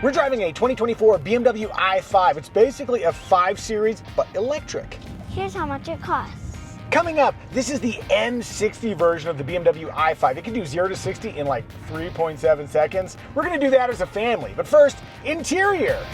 We're driving a 2024 BMW i5. It's basically a 5 Series, but electric. Here's how much it costs. Coming up, this is the M60 version of the BMW i5. It can do 0 to 60 in like 3.7 seconds. We're gonna do that as a family. But first, interior.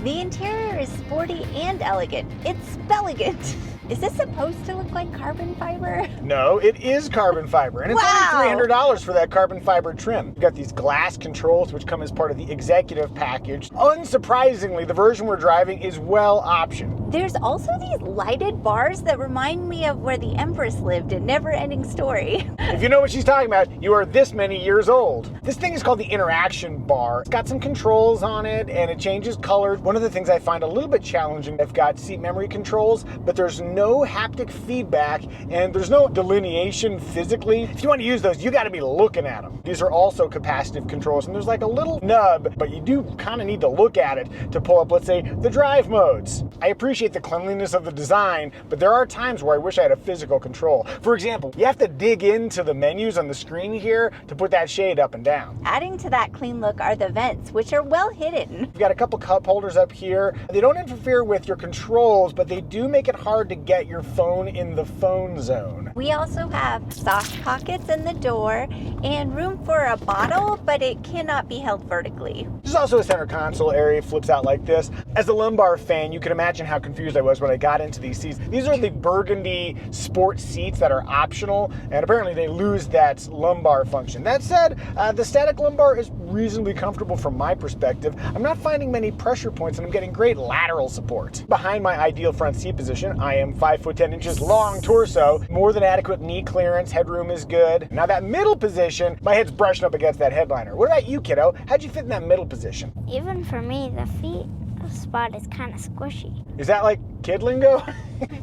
The interior is sporty and elegant. It's spelligant. Is this supposed to look like carbon fiber? No, it is carbon fiber, and it's only $300 for that carbon fiber trim. You've got these glass controls, which come as part of the executive package. Unsurprisingly, the version we're driving is well optioned. There's also these lighted bars that remind me of where the Empress lived in Never Ending Story. If you know what she's talking about, you are this many years old. This thing is called the interaction bar. It's got some controls on it, and it changes colors. One of the things I find a little bit challenging, I've got seat memory controls, but there's no haptic feedback, and there's no delineation physically. If you want to use those, you got to be looking at them. These are also capacitive controls, and there's like a little nub, but you do kind of need to look at it to pull up, let's say, the drive modes. I appreciate the cleanliness of the design, but there are times where I wish I had a physical control. For example, you have to dig into the menus on the screen here to put that shade up and down. Adding to that clean look are the vents, which are well hidden. You've got a couple cup holders up here. They don't interfere with your controls, but they do make it hard to get your phone in the phone zone. We also have soft pockets in the door and room for a bottle, but it cannot be held vertically. There's also a center console area, flips out like this. As a lumbar fan, you can imagine how confused I was when I got into these seats. These are the burgundy sport seats that are optional, and apparently they lose that lumbar function. That said, the static lumbar is reasonably comfortable from my perspective. I'm not finding many pressure points, and I'm getting great lateral support. Behind my ideal front seat position, I am 5 foot 10 inches long torso, more than adequate knee clearance, headroom is good. Now that middle position, my head's brushing up against that headliner. What about you, kiddo? How'd you fit in that middle position? Even for me, the feet spot is kind of squishy. Is that like kid lingo?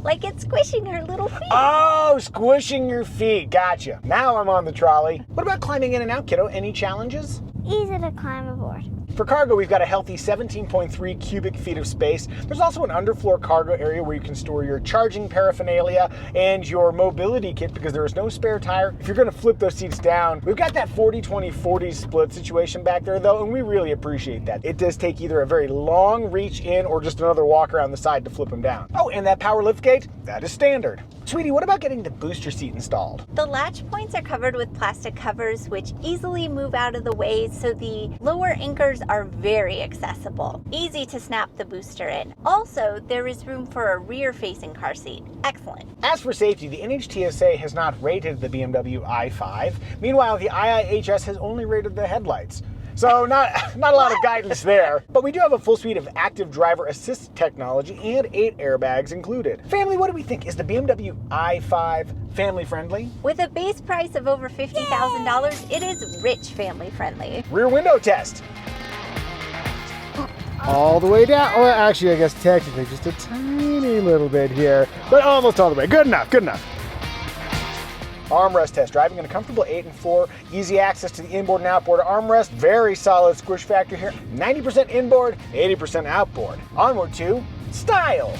Like it's squishing her little feet. Oh, squishing your feet. Gotcha. Now I'm on the trolley. What about climbing in and out, kiddo? Any challenges? Easy to climb aboard. For cargo, we've got a healthy 17.3 cubic feet of space. There's also an underfloor cargo area where you can store your charging paraphernalia and your mobility kit because there is no spare tire. If you're going to flip those seats down, we've got that 40-20-40 split situation back there though, and we really appreciate that. It does take either a very long reach in or just another walk around the side to flip them down. Oh, and that power lift gate, that is standard. Sweetie, what about getting the booster seat installed? The latch points are covered with plastic covers which easily move out of the way, so the lower anchors are very accessible. Easy to snap the booster in. Also, there is room for a rear-facing car seat. Excellent. As for safety, the NHTSA has not rated the BMW i5. Meanwhile, the IIHS has only rated the headlights. So not a lot of guidance there. But we do have a full suite of active driver assist technology and 8 airbags included. Family, what do we think? Is the BMW i5 family friendly? With a base price of over $50,000, it is rich family friendly. Rear window test. All the way down. Oh, actually, I guess technically just a tiny little bit here, but almost all the way. Good enough, good enough. Armrest test, driving in a comfortable 8 and 4, easy access to the inboard and outboard armrest, very solid squish factor here, 90% inboard, 80% outboard. Onward to style.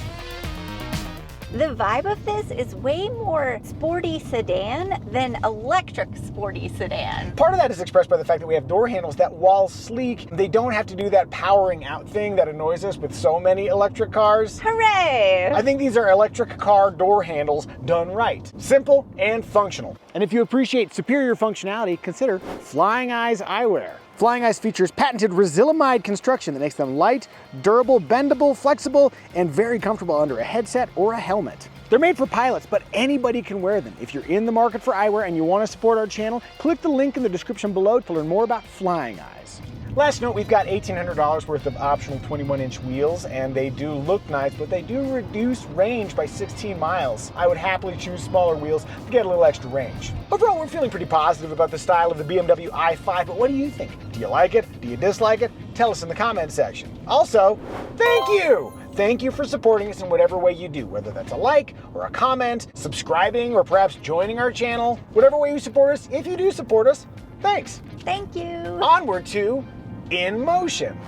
The vibe of this is way more sporty sedan than electric sporty sedan. Part of that is expressed by the fact that we have door handles that, while sleek, they don't have to do that powering out thing that annoys us with so many electric cars. Hooray! I think these are electric car door handles done right. Simple and functional. And if you appreciate superior functionality, consider Flying Eyes eyewear. Flying Eyes features patented Resilimide construction that makes them light, durable, bendable, flexible, and very comfortable under a headset or a helmet. They're made for pilots, but anybody can wear them. If you're in the market for eyewear and you want to support our channel, click the link in the description below to learn more about Flying Eyes. Last note, we've got $1,800 worth of optional 21-inch wheels, and they do look nice, but they do reduce range by 16 miles. I would happily choose smaller wheels to get a little extra range. Overall, we're feeling pretty positive about the style of the BMW i5, but what do you think? Do you like it? Do you dislike it? Tell us in the comment section. Also, thank you! Thank you for supporting us in whatever way you do, whether that's a like or a comment, subscribing, or perhaps joining our channel. Whatever way you support us, if you do support us, thanks. Thank you. Onward to In Motion.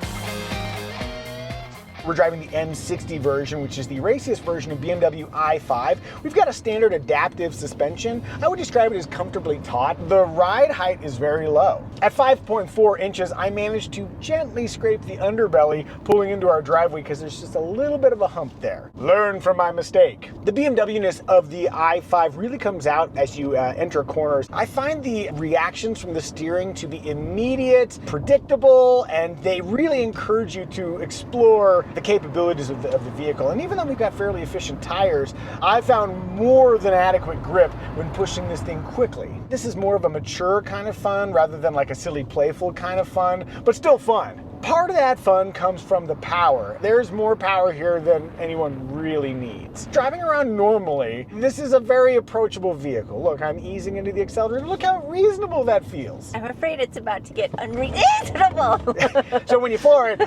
We're driving the M60 version, which is the raciest version of BMW i5. We've got a standard adaptive suspension. I would describe it as comfortably taut. The ride height is very low. At 5.4 inches, I managed to gently scrape the underbelly pulling into our driveway because there's just a little bit of a hump there. Learn from my mistake. The BMW-ness of the i5 really comes out as you enter corners. I find the reactions from the steering to be immediate, predictable, and they really encourage you to explore the capabilities of the vehicle. And even though we've got fairly efficient tires, I found more than adequate grip when pushing this thing quickly. This is more of a mature kind of fun rather than like a silly, playful kind of fun, but still fun. Part of that fun comes from the power. There's more power here than anyone really needs. Driving around normally, this is a very approachable vehicle. Look, I'm easing into the accelerator. Look how reasonable that feels. I'm afraid it's about to get unreasonable. So when you floor it,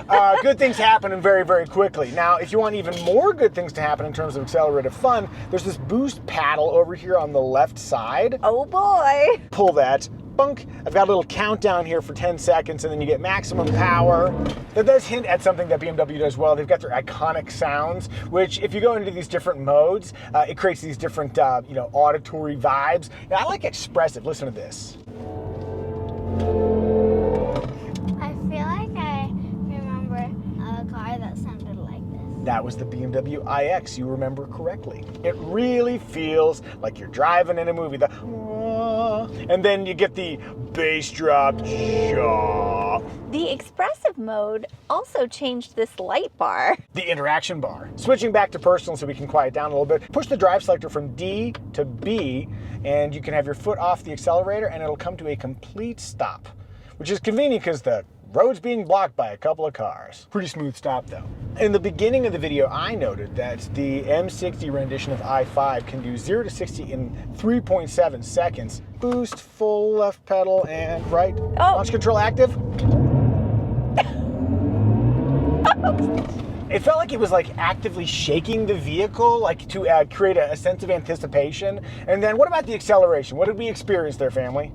good things happen and very, very quickly. Now, if you want even more good things to happen in terms of accelerative fun, there's this boost paddle over here on the left side. Oh boy. Pull that. Bunk. I've got a little countdown here for 10 seconds and then you get maximum power. That does hint at something that BMW does well. They've got their iconic sounds, which if you go into these different modes, it creates these different auditory vibes. Now, I like expressive. Listen to this. I feel like I remember a car that sounded like this. That was the BMW iX, you remember correctly. It really feels like you're driving in a movie. And then you get the bass drop. The expressive mode also changed this light bar. The interaction bar. Switching back to personal so we can quiet down a little bit. Push the drive selector from D to B and you can have your foot off the accelerator and it'll come to a complete stop, which is convenient because the road's being blocked by a couple of cars. Pretty smooth stop though. In the beginning of the video, I noted that the M60 rendition of i5 can do 0 to 60 in 3.7 seconds. Boost, full left pedal, and right. Launch control active. It felt like it was like actively shaking the vehicle, like to create a sense of anticipation. And then what about the acceleration? What did we experience there, family?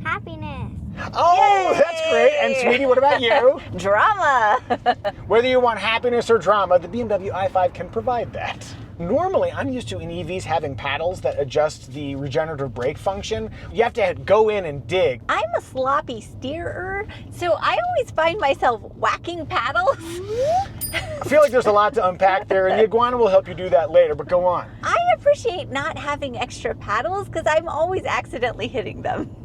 Happiness. Oh, Yay! That's great. And sweetie, what about you? Drama. Whether you want happiness or drama, the BMW i5 can provide that. Normally, I'm used to in EVs having paddles that adjust the regenerative brake function. You have to go in and dig. I'm a sloppy steerer, so I always find myself whacking paddles. I feel like there's a lot to unpack there, and the iguana will help you do that later, but go on. I appreciate not having extra paddles because I'm always accidentally hitting them.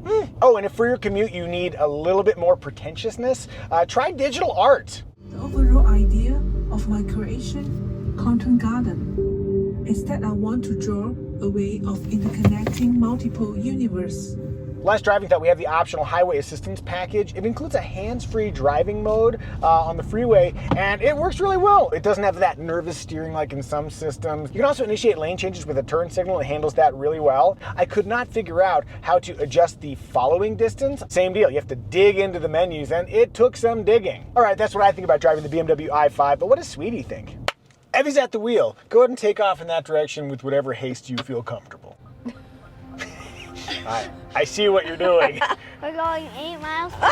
Oh, and if for your commute you need a little bit more pretentiousness, try digital art. The overall idea of my creation, Content Garden, is that I want to draw a way of interconnecting multiple universes. Last Driving Thought, we have the optional highway assistance package. It includes a hands-free driving mode on the freeway, and it works really well. It doesn't have that nervous steering like in some systems. You can also initiate lane changes with a turn signal. It handles that really well. I could not figure out how to adjust the following distance. Same deal, you have to dig into the menus, and it took some digging. All right, that's what I think about driving the BMW i5, but what does Sweetie think? Evie's at the wheel. Go ahead and take off in that direction with whatever haste you feel comfortable. I see what you're doing. We're going 8 miles per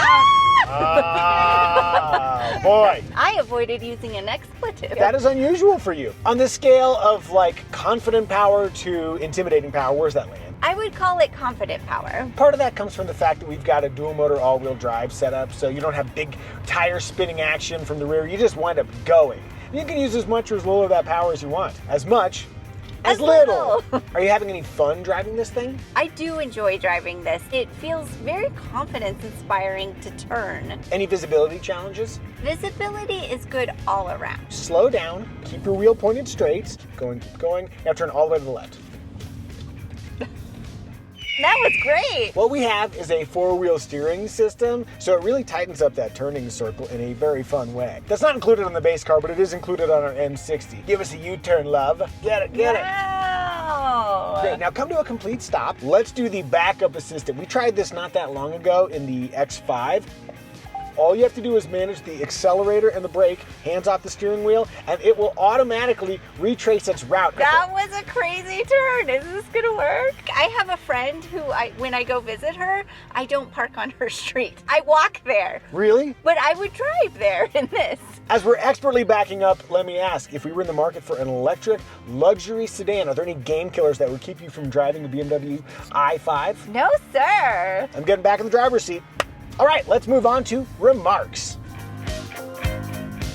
Ah, boy. I avoided using an expletive. That is unusual for you. On the scale of like confident power to intimidating power, where's that land? I would call it confident power. Part of that comes from the fact that we've got a dual motor all-wheel drive setup, so you don't have big tire spinning action from the rear. You just wind up going. You can use as much or as little of that power as you want. As much as little. Are you having any fun driving this thing? I do enjoy driving this. It feels very confidence-inspiring to turn. Any visibility challenges? Visibility is good all around. Slow down, keep your wheel pointed straight, keep going. Now turn all the way to the left. That was great. What we have is a 4-wheel steering system, so it really tightens up that turning circle in a very fun way. That's not included on the base car, but it is included on our M60. Give us a U-turn, love. Get it, get it. Wow. Great, now come to a complete stop. Let's do the backup assistant. We tried this not that long ago in the X5. All you have to do is manage the accelerator and the brake, hands off the steering wheel, and it will automatically retrace its route. That was a crazy turn. Is this gonna work? I have a friend who, when I go visit her, I don't park on her street. I walk there. Really? But I would drive there in this. As we're expertly backing up, let me ask, if we were in the market for an electric luxury sedan, are there any game killers that would keep you from driving a BMW i5? No, sir. I'm getting back in the driver's seat. All right, let's move on to remarks.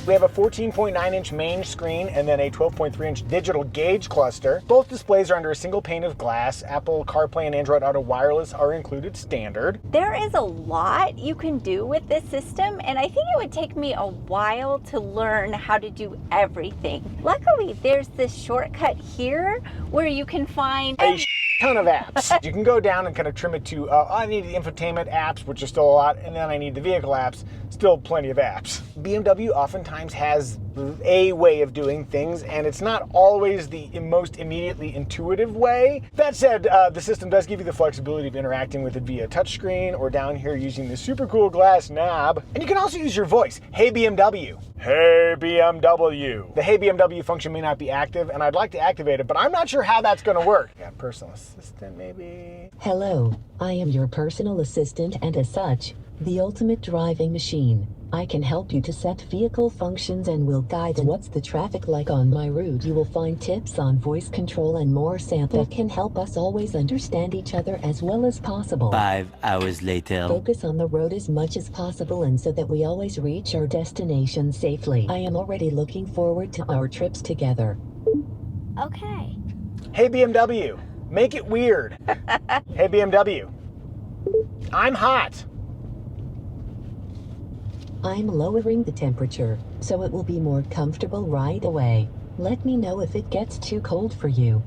We have a 14.9-inch main screen and then a 12.3-inch digital gauge cluster. Both displays are under a single pane of glass. Apple CarPlay and Android Auto Wireless are included standard. There is a lot you can do with this system, and I think it would take me a while to learn how to do everything. Luckily, there's this shortcut here where you can find A ton of apps. You can go down and kind of trim it to, I need the infotainment apps, which are still a lot, and then I need the vehicle apps, still plenty of apps. BMW oftentimes has a way of doing things, and it's not always the most immediately intuitive way. That said, the system does give you the flexibility of interacting with it via touchscreen or down here using the super cool glass knob. And you can also use your voice. Hey BMW. Hey BMW. The Hey BMW function may not be active, and I'd like to activate it, but I'm not sure how that's going to work. Yeah, personal assistant maybe. Hello, I am your personal assistant and as such, the ultimate driving machine. I can help you to set vehicle functions and will guide what's the traffic like on my route. You will find tips on voice control and more sample that can help us always understand each other as well as possible. 5 hours later. Focus on the road as much as possible and so that we always reach our destination safely. I am already looking forward to our trips together. Okay. Hey BMW, make it weird. Hey BMW, I'm hot. I'm lowering the temperature, so it will be more comfortable right away. Let me know if it gets too cold for you.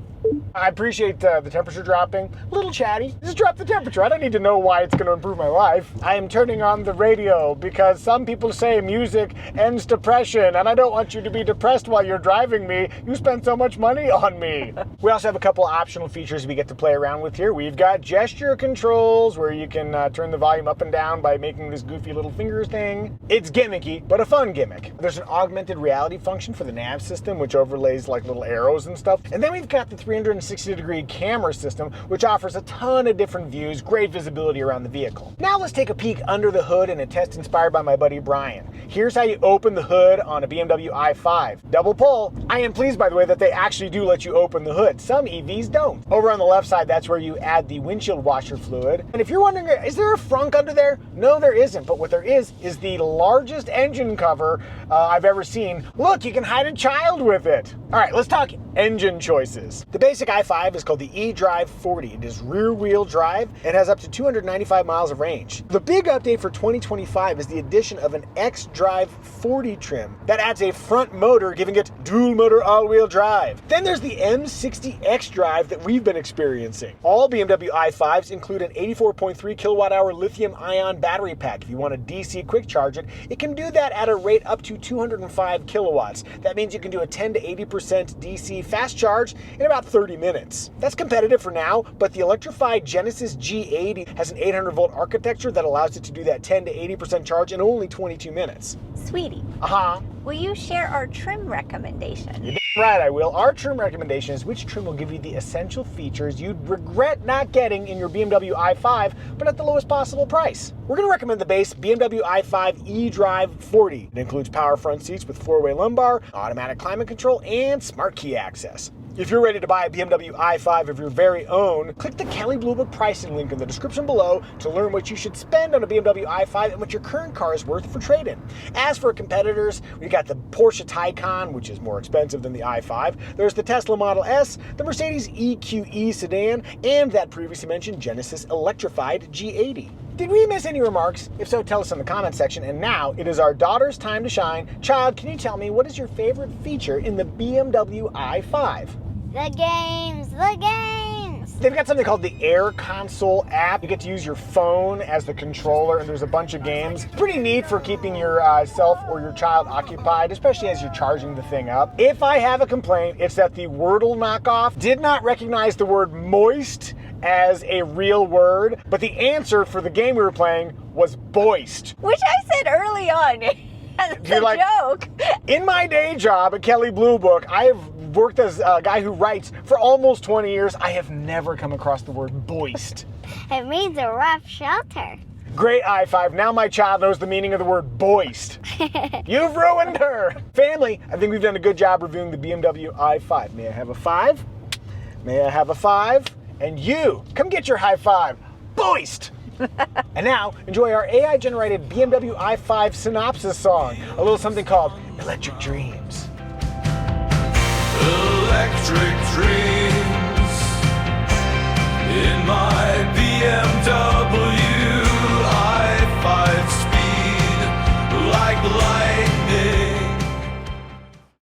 I appreciate the temperature dropping. A little chatty. Just drop the temperature. I don't need to know why it's going to improve my life. I am turning on the radio because some people say music ends depression, and I don't want you to be depressed while you're driving me. You spend so much money on me. We also have a couple optional features we get to play around with here. We've got gesture controls where you can turn the volume up and down by making this goofy little finger thing. It's gimmicky, but a fun gimmick. There's an augmented reality function for the nav system, which overlays like little arrows and stuff. And then we've got the 360-degree camera system, which offers a ton of different views, great visibility around the vehicle. Now let's take a peek under the hood in a test inspired by my buddy Brian. Here's how you open the hood on a BMW i5. Double pull. I am pleased, by the way, that they actually do let you open the hood. Some EVs don't. Over on the left side, that's where you add the windshield washer fluid. And if you're wondering, is there a frunk under there? No, there isn't. But what there is the largest engine cover I've ever seen. Look, you can hide a child with it. All right, let's talk engine choices. The basic i5 is called the eDrive 40. It is rear-wheel drive and has up to 295 miles of range. The big update for 2025 is the addition of an xDrive 40 trim that adds a front motor, giving it dual-motor all-wheel drive. Then there's the M60 xDrive that we've been experiencing. All BMW i5s include an 84.3 kilowatt-hour lithium-ion battery pack. If you want to DC quick charge it, it can do that at a rate up to 205 kilowatts. That means you can do a 10 to 80% DC fast charge in about 30 minutes. That's competitive for now, but the electrified Genesis G80 has an 800-volt architecture that allows it to do that 10 to 80% charge in only 22 minutes. Sweetie, Uh-huh. will you share our trim recommendation? You're right, I will. Our trim recommendation is which trim will give you the essential features you'd regret not getting in your BMW i5, but at the lowest possible price. We're going to recommend the base BMW i5 eDrive 40. It includes power front seats with 4-way lumbar, automatic climate control, and smart key access. If you're ready to buy a BMW i5 of your very own, click the Kelley Blue Book pricing link in the description below to learn what you should spend on a BMW i5 and what your current car is worth for trade-in. As for competitors, we got the Porsche Taycan, which is more expensive than the i5. There's the Tesla Model S, the Mercedes EQE sedan, and that previously mentioned Genesis electrified G80. Did we miss any remarks? If so, tell us in the comment section. And now it is our daughter's time to shine. Child, can you tell me what is your favorite feature in the BMW i5? The games, the games. They've got something called the Air Console app. You get to use your phone as the controller, and there's a bunch of games. Pretty neat for keeping yourself or your child occupied, especially as you're charging the thing up. If I have a complaint, it's that the Wordle knockoff did not recognize the word moist as a real word, but the answer for the game we were playing was boist. Which I said early on as a joke. In my day job at Kelley Blue Book, I have worked as a guy who writes for almost 20 years. I have never come across the word boist. It means a rough shelter. Great I-5. Now my child knows the meaning of the word boist. You've ruined her. Family, I think we've done a good job reviewing the BMW i5. May I have a 5? May I have a 5? And you, come get your high five. Boist! And now, enjoy our AI-generated BMW i5 Synopsis Song, a little something called Electric Dreams. Electric Dreams.